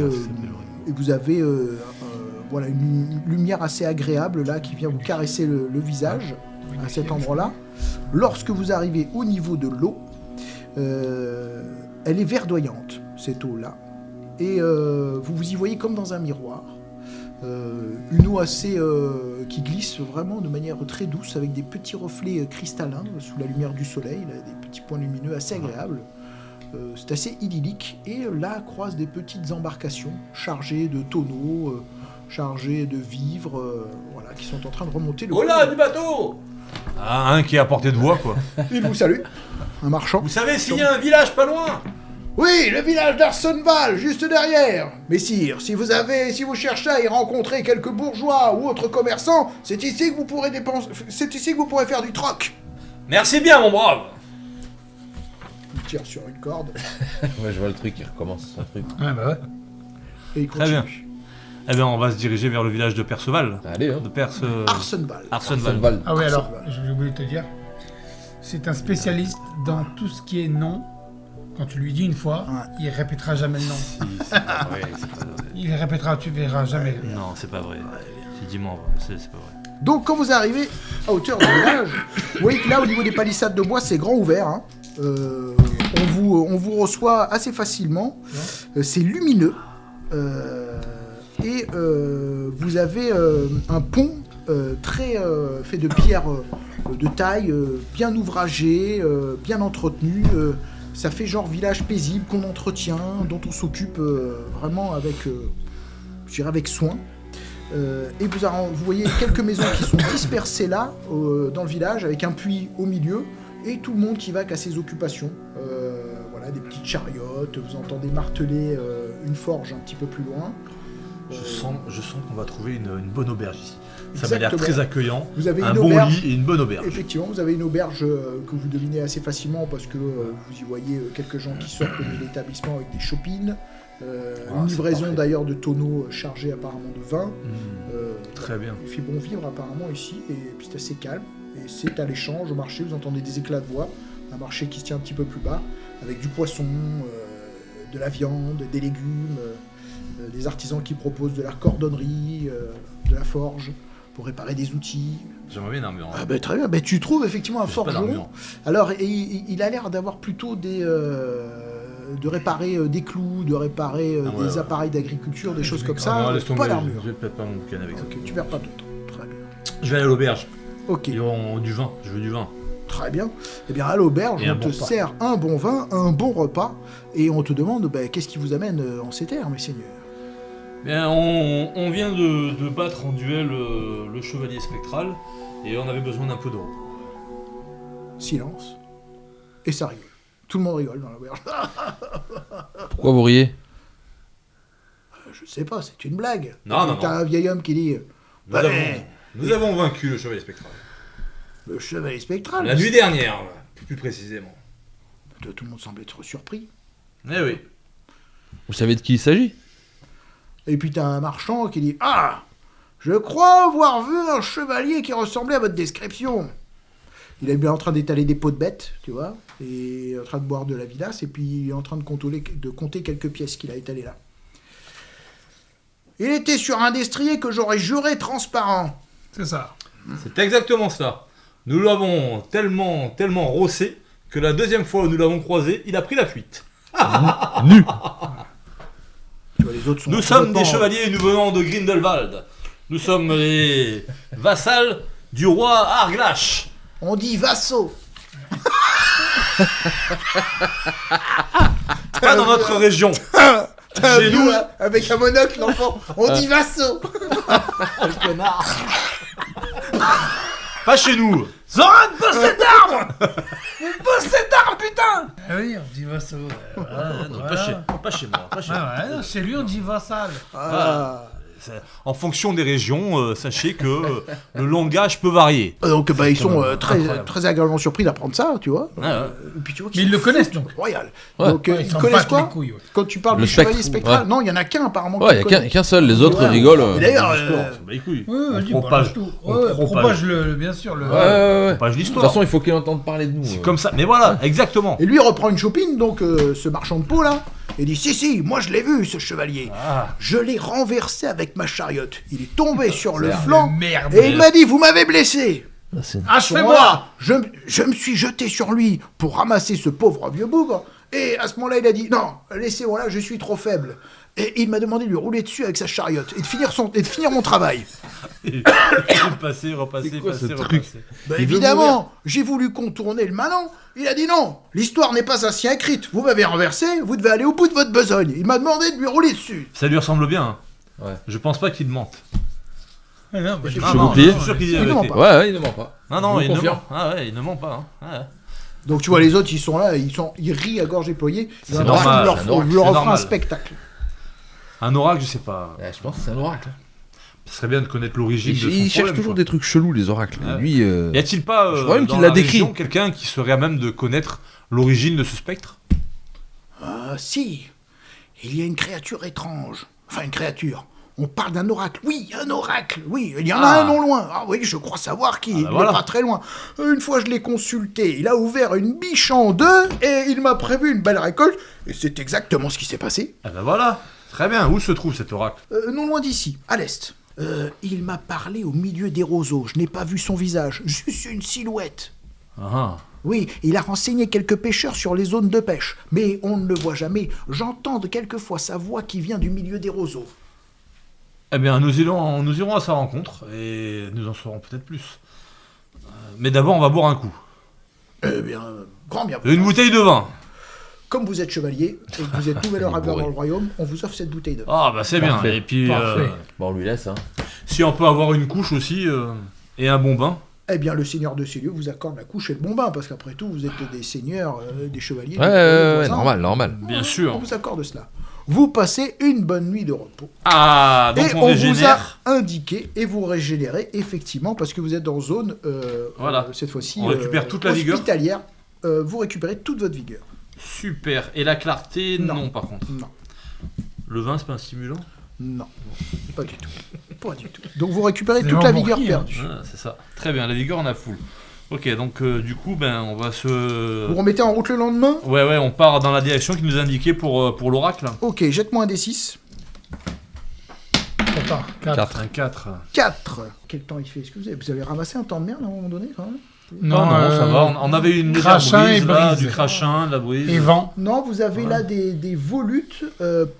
vous avez voilà, une lumière assez agréable là qui vient vous caresser le visage à cet endroit-là. Lorsque vous arrivez au niveau de l'eau, elle est verdoyante, cette eau-là. Et vous vous y voyez comme dans un miroir. Une eau assez qui glisse vraiment de manière très douce avec des petits reflets cristallins sous la lumière du soleil, là, des petits points lumineux assez agréables. C'est assez idyllique. Et là croisent des petites embarcations chargées de tonneaux, chargées de vivres, voilà, qui sont en train de remonter le Oh là, du bateau! Ah, un qui est à portée de voix, quoi. Il vous salue, un marchand. Vous savez s'il y a un village pas loin? Oui, le village d'Arsonval, juste derrière. Messire, si vous cherchez à y rencontrer quelques bourgeois ou autres commerçants, c'est ici que vous pourrez faire du troc. Merci bien, mon brave! Il tire sur une corde Ouais, je vois le truc, il recommence son truc. Ouais, bah ouais. et il Très continue. bien. Eh bien, on va se diriger vers le village de Perceval. Allez, hein. De Perce... Arsonval. Arsenval. Arsenval. Ah oui, alors, Arsenal. j'ai oublié de te dire, c'est un spécialiste dans tout ce qui est nom. Quand tu lui dis une fois, Ouais. il répétera jamais le nom. Si, c'est pas vrai, c'est pas vrai. Il répétera, tu verras jamais. Non, c'est pas vrai. Si, dis-moi, c'est pas vrai. Donc, quand vous arrivez à hauteur du village, vous voyez que là, au niveau des palissades de bois, c'est grand ouvert. Hein. On vous reçoit assez facilement. C'est lumineux. Et vous avez un pont très fait de pierre de taille, bien ouvragé, bien entretenu. Ça fait genre village paisible qu'on entretient, dont on s'occupe vraiment avec, je dirais avec soin. Et vous voyez quelques maisons qui sont dispersées là, dans le village, avec un puits au milieu, et tout le monde qui va qu'à ses occupations. Voilà, des petites chariotes, vous entendez marteler une forge un petit peu plus loin. Je sens qu'on va trouver une bonne auberge ici. Ça m'a l'air Exactement. très accueillant. Vous avez Un une bon auberge. lit et une bonne auberge. Effectivement, vous avez une auberge que vous devinez assez facilement parce que vous y voyez quelques gens qui sortent de l'établissement avec des chopines. Une c'est livraison parfait. d'ailleurs de tonneaux chargés apparemment de vin. Très bien. Il fait bon vivre apparemment ici et puis c'est assez calme. Et c'est à l'échange au marché, vous entendez des éclats de voix. Un marché qui se tient un petit peu plus bas avec du poisson, de la viande, des légumes, des artisans qui proposent de la cordonnerie, de la forge pour réparer des outils. J'aimerais bien une armure. Ah ben très bien, ben, tu trouves effectivement un J'ai pas forgeron. d'armure. Alors il a l'air d'avoir plutôt de réparer des clous, de réparer Ah ouais, des ouais. appareils d'agriculture, des choses comme Ah ça. non, laisse tomber, Pas d'armure. Je vais peut-être pas mon boucan avec ça. Ok, tu perds pas de temps. Très bien. Je vais aller à l'auberge. Ok, Ils auront du vin. Je veux du vin. très bien. Eh bien à l'auberge, Et un on te bon repas. sert un bon vin, un bon repas, et on te demande ben, qu'est-ce qui vous amène en ces terres, mes seigneurs. Bien, on vient de battre en duel le chevalier spectral et on avait besoin d'un peu d'eau. Silence. Et ça rigole. Tout le monde rigole dans l'auberge. Pourquoi vous riez? Je sais pas, c'est une blague. Non, non, T'as non. un vieil homme qui dit Nous avons vaincu le chevalier spectral. le chevalier spectral. La nuit dernière, plus précisément. Tout le monde semble être surpris. Eh oui. Vous savez de qui il s'agit? Et puis t'as un marchand qui dit ah, je crois avoir vu un chevalier qui ressemblait à votre description. Il est bien en train d'étaler des pots de bêtes, tu vois, et en train de boire de la vilasse, et puis il est en train de compter quelques pièces qu'il a étalées là. Il était sur un destrier que j'aurais juré transparent. C'est ça. C'est exactement cela. Nous l'avons tellement rossé que la deuxième fois où nous l'avons croisé, il a pris la fuite. Nu. Tu vois, les autres sont Nous sommes des complètement- chevaliers et nous venons de Grindelwald. Nous sommes les vassals du roi Arglash. On dit vassaux. Pas dans notre région. T'as Chez vu, nous, là, avec un monocle, l'enfant. On dit vassaux. pas chez nous. Zoran, pose cette arme. Pose cette arme, putain. Ah oui, on dit vassal. Non, pas chez moi. Pas chez moi. Ah ouais, non, chez lui on dit vassal. Ah. En fonction des régions, sachez que le langage peut varier. Donc ils sont Incroyable. très agréablement surpris d'apprendre ça, tu vois. Ouais, ouais. Et puis tu vois Mais ils le connaissent, donc. Royal. Ouais. Donc Ils ils s'en connaissent battent quoi les couilles, ouais. Quand tu parles Le du chevalier spectre, spectral, ouais. non, il y en a qu'un apparemment. Ouais, il n'y a qu'un seul, les autres Ouais. rigolent. Et d'ailleurs, Bah, écoute, Ouais, on vas-y, propage, balance tout. on Ouais, propage. propage bien sûr. Le... Ouais, ouais, ouais. propage De toute l'histoire. façon, il faut qu'il entende parler de nous. C'est comme ça. Mais voilà, exactement. Et lui reprend une chopine, donc ce marchand de peau là, et dit si, moi je l'ai vu ce chevalier. Ah. Je l'ai renversé avec ma chariote. Il est tombé sur le Merde, flanc merde. et il m'a dit vous m'avez blessé. Achevez-moi. Voilà, je me suis jeté sur lui pour ramasser ce pauvre vieux bougre. Et à ce moment-là, il a dit non, laissez-moi là, je suis trop faible. Et il m'a demandé de lui rouler dessus avec sa chariote et de finir mon travail. Passer, repasser, C'est quoi passer, ce repasser. truc Bah, Il veut évidemment, j'ai voulu contourner le malin. Il a dit non, l'histoire n'est pas ainsi écrite. Vous m'avez renversé, vous devez aller au bout de votre besogne. Il m'a demandé de lui rouler dessus. Ça lui ressemble bien. Hein. Ouais. Je pense pas qu'il mente. Ah, non, bah, Non, non, bouclier. je suis sûr qu'il dit la Il ne vérité. ment pas. Ouais, il ne ment pas. Non, non, Je il vous ne confirme. ment. Ah ouais, il ne ment pas. Hein. Ouais. Donc tu vois, les autres, ils sont là, ils rient à gorge déployée. C'est Ils normal, leur c'est leur normal, offrent un normal. spectacle. Un oracle, je sais pas. Ouais, je pense que c'est un oracle. Ce serait bien de connaître l'origine de son Ils cherchent problème, toujours quoi. des trucs chelous, les oracles. Ouais. Lui, Y a-t-il pas Je crois même dans qu'il l'a la décrit. région quelqu'un qui serait à même de connaître l'origine de ce spectre? Ah si, il y a une créature étrange. Enfin, une créature. On parle d'un oracle. Oui, un oracle. Oui, il y en a Ah. un non loin. Ah oui, je crois savoir qui. Ah bah il n'est voilà. pas très loin. Une fois, je l'ai consulté. Il a ouvert une biche en deux et il m'a prévu une belle récolte. Et c'est exactement ce qui s'est passé. Ah ben voilà. Très bien. Où se trouve cet oracle? Non loin d'ici, à l'est. Il m'a parlé au milieu des roseaux. Je n'ai pas vu son visage. Juste une silhouette. Ah. Oui, il a renseigné quelques pêcheurs sur les zones de pêche. Mais on ne le voit jamais. J'entends quelquefois sa voix qui vient du milieu des roseaux. Eh bien, nous irons à sa rencontre et nous en saurons peut-être plus. Mais d'abord, on va boire un coup. Eh bien, grand bien. Une bouteille de vin. Comme vous êtes chevalier et que vous êtes nouvel oracle bourré. dans le royaume, on vous offre cette bouteille de vin. Ah bah c'est bien. Parfait. Et puis, Parfait. bon, on lui laisse, hein. si on peut avoir une couche aussi et un bon bain. Eh bien, le seigneur de ces lieux vous accorde la couche et le bon bain, parce qu'après tout, vous êtes des seigneurs, des chevaliers. Ouais, des ouais, voisins. normal. Bien On sûr. vous accorde cela. Vous passez une bonne nuit de repos. Ah, donc et on on vous a régénère. indiqué, et vous régénérez, effectivement, parce que vous êtes dans zone, Voilà. cette fois-ci, On récupère toute la vigueur. hospitalière. Vous récupérez toute votre vigueur. Super. Et la clarté, Non. non par contre. Non, Le vin, c'est pas un stimulant? non, pas du tout. Pas du tout. Donc vous récupérez C'est toute la vraiment vigueur pour qui, hein perdue. Ah, c'est ça. Très bien, la vigueur, on a full. Ok, donc du coup, ben, on va se... Vous remettez en route le lendemain. Ouais, on part dans la direction qui nous a indiqué pour l'oracle. Ok, jette-moi un D6. Attends, 4. Un 4. 4. Quel temps il fait? Est-ce que vous avez ramassé un temps de merde à un moment donné quand même? Non, ça va. On avait une légère crachin brise, et là, brise. du crachin, de la brise. Et vent. Non, vous avez là des volutes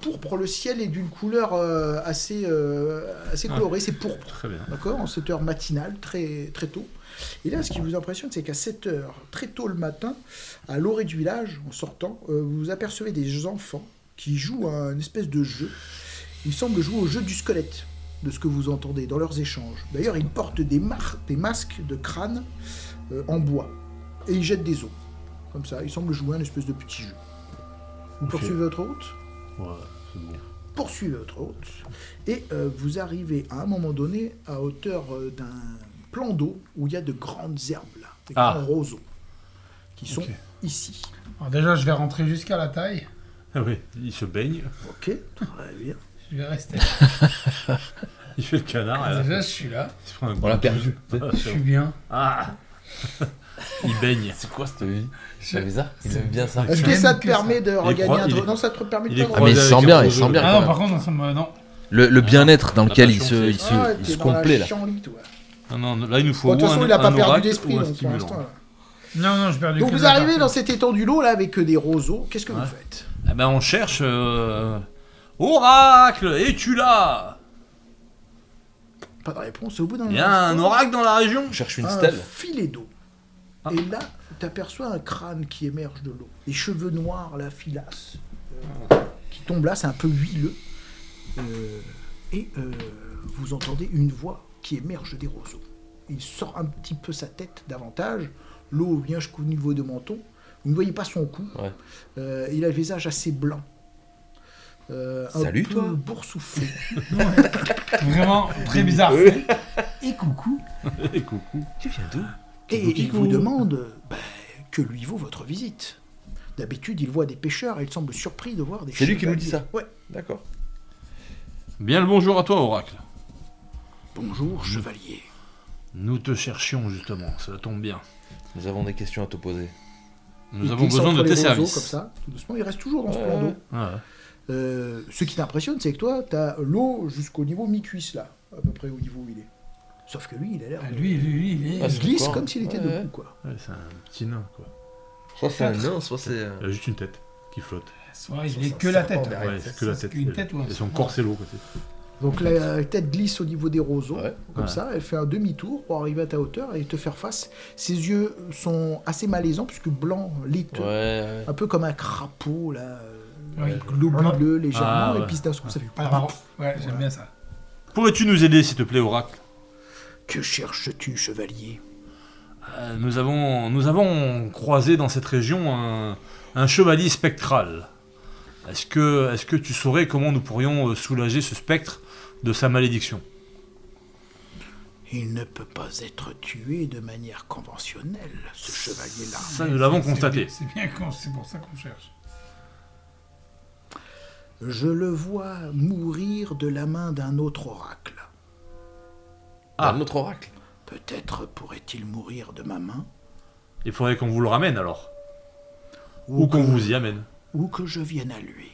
pourpre. Le ciel est d'une couleur assez colorée. C'est pourpre. Très bien. D'accord, en cette heure matinale, très, très tôt. Et là, ce qui vous impressionne, c'est qu'à 7 heures, très tôt le matin, à l'orée du village, en sortant, vous apercevez des enfants qui jouent à une espèce de jeu. Ils semblent jouer au jeu du squelette, de ce que vous entendez dans leurs échanges. D'ailleurs, ils portent des masques de crâne en bois. Et ils jettent des os. Comme ça, ils semblent jouer à une espèce de petit jeu. Vous poursuivez votre route? Ouais, c'est bon. Poursuivez votre route. Et vous arrivez à un moment donné à hauteur d'un plan d'eau où il y a de grandes herbes là, des Ah. grands roseaux qui sont Ok. ici. Alors déjà, je vais rentrer jusqu'à la taille. Ah oui, il se baigne, Ok, très bien. Je vais rester. il fait le canard. et là, Déjà, je suis là. il se prend un On l'a coup. perdu. Ah, Je suis bien. Ah. Il baigne. C'est quoi cette vie J'avais ça. Il aime bien ça. Est-ce que J'aime ça te que permet ça. de Il est regagner un il est- truc? Non, ça te permet de il est pas de Ah, mais il croisé sent avec bien, un il roseau. sent bien. Ah quand non, même. par contre, non. Le bien-être dans lequel il passion, se, c'est- il se, Ah, il t'es se dans la complaît là. chienlit, toi. Non, là, il nous faut Bon, de toute ou façon, un- il a pas un perdu oracle d'esprit ou un donc, pour stimulant. l'instant. là. Non, je perds du Donc que vous de la arrivez dans partie. cette étendue d'eau là avec des roseaux. Qu'est-ce que Ouais. vous faites? Eh ben, on cherche... Oracle, es-tu là? Pas de réponse. Au bout d'un Il y a un instant, oracle dans la région? On cherche une un stèle. filet d'eau. Ah. Et là, tu aperçois un crâne qui émerge de l'eau. Des cheveux noirs, la filasse, qui tombe là, c'est un peu huileux. Et vous entendez une voix qui émerge des roseaux. Il sort un petit peu sa tête davantage. L'eau vient jusqu'au niveau de menton. Vous ne voyez pas son cou. Ouais. Il a le visage assez blanc. Salut, un peu toi. boursouflé. Vraiment très bizarre. Oui. Et coucou. Et coucou. Tu viens d'où? Et il vous demande que lui vaut votre visite. D'habitude, il voit des pêcheurs et il semble surpris de voir des C'est lui qui nous chevaliers. dit ça? Ouais. D'accord. Bien le bonjour à toi, Oracle. Bonjour, chevalier. Nous te cherchions justement, cela tombe bien. Nous avons des questions à te poser. Nous Il avons glisse besoin entre de les tes roseaux, services. Comme ça, tout doucement, il reste toujours dans ce Ouais. plan d'eau. Ouais. Ce qui t'impressionne, c'est que toi, t'as l'eau jusqu'au niveau mi-cuisse, là, à peu près au niveau où il est. Sauf que lui, il a l'air... Ah, lui, il est. Ah, il c'est glisse quoi, comme s'il était ouais. debout, quoi. Ouais, c'est un petit nain, quoi. Soit c'est un nain, soit c'est. Il a juste une tête qui flotte. Soit il est que la tête. serpent Ouais, c'est que la tête. Une tête, ouais. Et son corps, c'est l'eau, côté. Donc la tête glisse au niveau des roseaux, Ouais. comme Ouais. ça, elle fait un demi-tour pour arriver à ta hauteur et te faire face. Ses yeux sont assez malaisants, puisque blanc, laiteux, Ouais. un peu comme un crapaud, là, Oui. globuleux légèrement, Ah, ouais. et puis d'un coup, ça fait... Ah, marrant. Ouais, j'aime bien ça. Pourrais-tu nous aider, s'il te plaît, Oracle? Que cherches-tu, chevalier? Nous avons croisé dans cette région un chevalier spectral. Est-ce que tu saurais comment nous pourrions soulager ce spectre de sa malédiction? Il ne peut pas être tué de manière conventionnelle, ce chevalier-là. Ça, nous l'avons constaté. C'est bien c'est pour ça qu'on cherche. Je le vois mourir de la main d'un autre oracle. Un autre oracle. Peut-être pourrait-il mourir de ma main, Il faudrait qu'on vous le ramène, alors. ou Ou qu'on que- vous y amène. ou que je vienne à lui.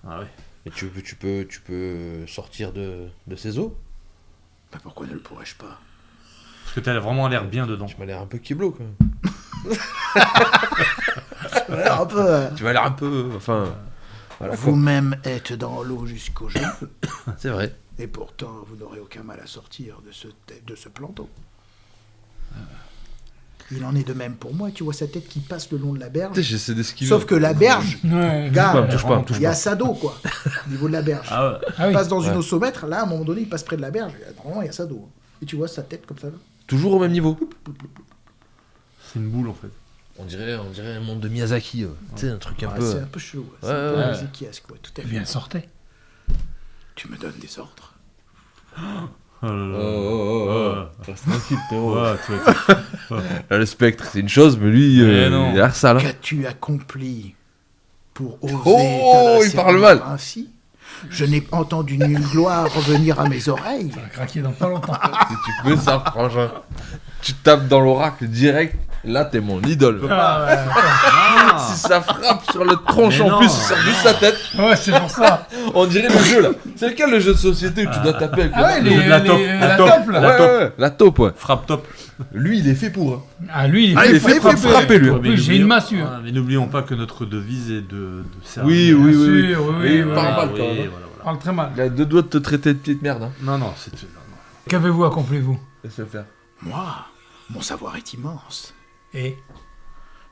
Ah ouais. Et tu peux sortir de ces eaux? Bah, pourquoi ne le pourrais-je pas? Parce que t'as vraiment l'air bien dedans. Tu m'as l'air un peu kiblo, quand même. Alors, un peu, Tu m'as l'air un peu. Enfin. Voilà, quoi. vous-même êtes dans l'eau jusqu'aux genoux, C'est vrai. et pourtant vous n'aurez aucun mal à sortir de ce plan d'eau. Il en est de même pour moi, tu vois sa tête qui passe le long de la berge. J'essaie d'esquiver. Sauf que la berge, Ouais. gars, touche pas, touche il y a sa dos, quoi, au niveau de la berge. Ah ouais. Ah oui. Il passe dans une Ouais. osomètre, là, à un moment donné, il passe près de la berge, et normalement, il y a sa dos. Et tu vois sa tête comme ça, là. Toujours au même niveau. C'est une boule, en fait. On dirait un monde de Miyazaki. Tu sais, un truc un Ouais, peu. c'est un peu chelou, ouais. C'est Ouais, un peu ouais. Ezekiasque, ouais, tout à fait. Bien sortez. Tu me donnes des ordres. Oh là là. Oh. Reste tranquille, Théo. Ouais, tu vois, Là, le spectre, c'est une chose, mais lui, Mais non. il a l'air sale. Hein. Qu'as-tu accompli pour oser Oh, t'adresser il parle à moi mal. ainsi? Je n'ai entendu nulle gloire revenir à mes oreilles. Ça va craquer dans pas longtemps. Si tu peux ça, frangin. Tu tapes dans l'oracle direct, là, t'es mon idole. Ah, ouais. Si ça frappe sur le tronche Mais en non. plus, il sort juste sa tête. Ouais, c'est pour ça. On dirait le jeu, là. C'est lequel le jeu de société où tu dois taper avec Ah ouais, le... La taupe, la taupe, taupe, là. la taupe. Ouais, la taupe, ouais. Frappe top. Lui, il est fait pour. Hein. Ah, lui, il Ah, il est fait pour frapper, lui. En plus, j'ai une massue. Ah, mais n'oublions pas que notre devise est de servir. Oui, oui, Bien oui. sûr, oui, Oui, oui, parle voilà. mal, quand même. Oui, voilà, voilà. Parle très mal. Il a deux doigts de te traiter de petite merde. Hein. Non, non, c'est... non, non. Qu'avez-vous accompli, vous? Laisse-le faire. Moi, mon savoir est immense. Et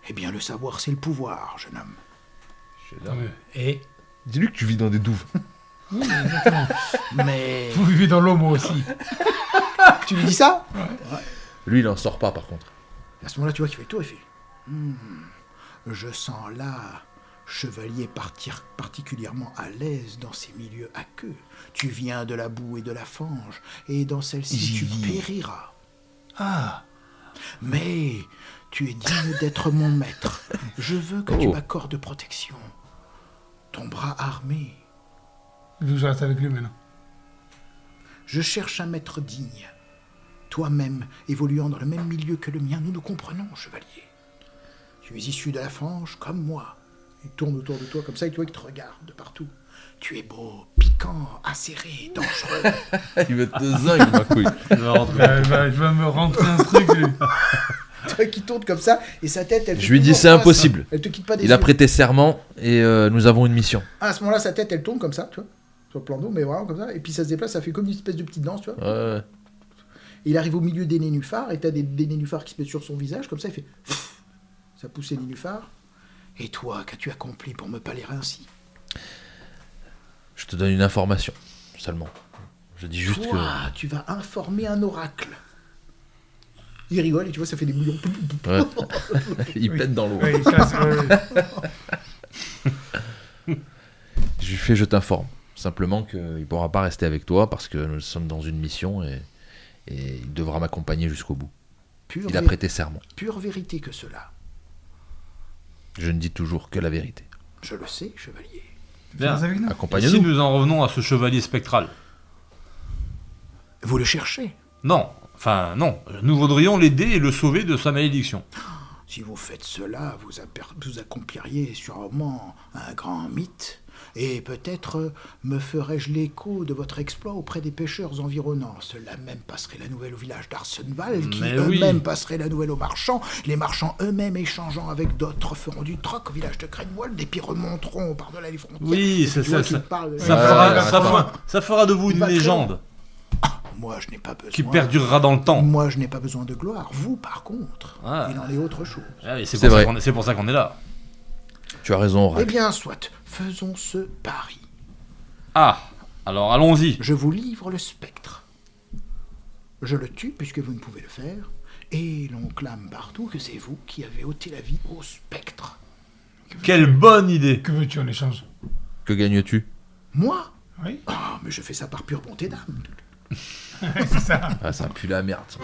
Eh bien, le savoir, c'est le pouvoir, jeune homme. tant mieux. Et Dis-lui que tu vis dans des douves. oui, exactement. Mais Vous vivez dans l'eau, moi aussi. tu lui dis ça? Lui, il en sort pas, par contre. À ce moment-là, tu vois qu'il fait tout, il fait je sens là, chevalier particulièrement à l'aise dans ces milieux aqueux. Tu viens de la boue et de la fange, et dans celle-ci, J'y tu vis. périras. Ah, Mais tu es digne d'être mon maître. Je veux que tu Oh. m'accordes protection. Ton bras armé. je reste avec lui maintenant. Je cherche un maître digne. Toi-même, évoluant dans le même milieu que le mien, nous nous comprenons, chevalier. Tu es issu de la fange comme moi. Il tourne autour de toi comme ça et tu vois qu'il te regarde de partout. Tu es beau, piquant, acéré, dangereux. Il va te zingue, ma couille. Il va rentrer. Je vais me rentrer un truc, lui. Tu vois qu'il tourne comme ça et sa tête, elle fait Je lui dis toujours c'est face. impossible. Elle te quitte pas des Il a yeux. prêté serment et nous avons une mission. À ce moment-là, sa tête, elle tourne comme ça, tu vois, sur le plan d'eau, mais vraiment comme ça. Et puis ça se déplace, ça fait comme une espèce de petite danse, tu vois. Ouais. Et il arrive au milieu des nénuphars, et t'as des nénuphars qui se mettent sur son visage, comme ça, il fait... Ça pousse les nénuphars. Et toi, qu'as-tu accompli pour me parler ainsi? Je te donne une information seulement. Je dis juste Toi, tu vas informer un oracle. Il rigole, et tu vois, ça fait des bouillons. que. Ouais. Il pète dans l'eau. Oui, ça, c'est- Je lui fais je t'informe. Simplement qu'il ne pourra pas rester avec toi parce que nous sommes dans une mission et il devra m'accompagner jusqu'au bout. Il a prêté serment. Pure vérité que cela. Je ne dis toujours que la vérité. Je le sais, chevalier. Bien. Reste avec nous. Et si Accompagne-nous. nous en revenons à ce chevalier spectral? Vous le cherchez. Non, enfin non. Nous voudrions l'aider et le sauver de sa malédiction. Si vous faites cela, vous accompliriez sûrement un grand mythe. Et peut-être me ferais-je l'écho de votre exploit auprès des pêcheurs environnants. Cela même passerait la nouvelle au village d'Arsenval, qui Mais eux-mêmes oui. passeraient la nouvelle aux marchands. Les marchands eux-mêmes échangeant avec d'autres feront du troc au village de Crenwald et puis remonteront par-delà les frontières. Oui, Et ça, puis, toi, ça, tu parles de- ça Ouais, fera, ouais, ça ouais. fera- ça fera de vous Il une va très légende Moi, je n'ai pas besoin. qui perdurera dans le temps. Moi, je n'ai pas besoin de gloire. Vous, par contre, Ah. il en est autre chose. Ah, et c'est C'est pour, ça vrai. c'est pour ça qu'on est là. Tu as raison, Eh Oracle. bien, soit. Faisons ce pari. Ah, alors allons-y. Je vous livre le spectre. Je le tue puisque vous ne pouvez le faire, et l'on clame partout que c'est vous qui avez ôté la vie au spectre. Quelle bonne idée. Que veux-tu en échange? Que gagnes-tu? Moi? Oui, Ah, mais je fais ça par pure bonté d'âme. c'est ça. Ah, ça pue la merde. Ça.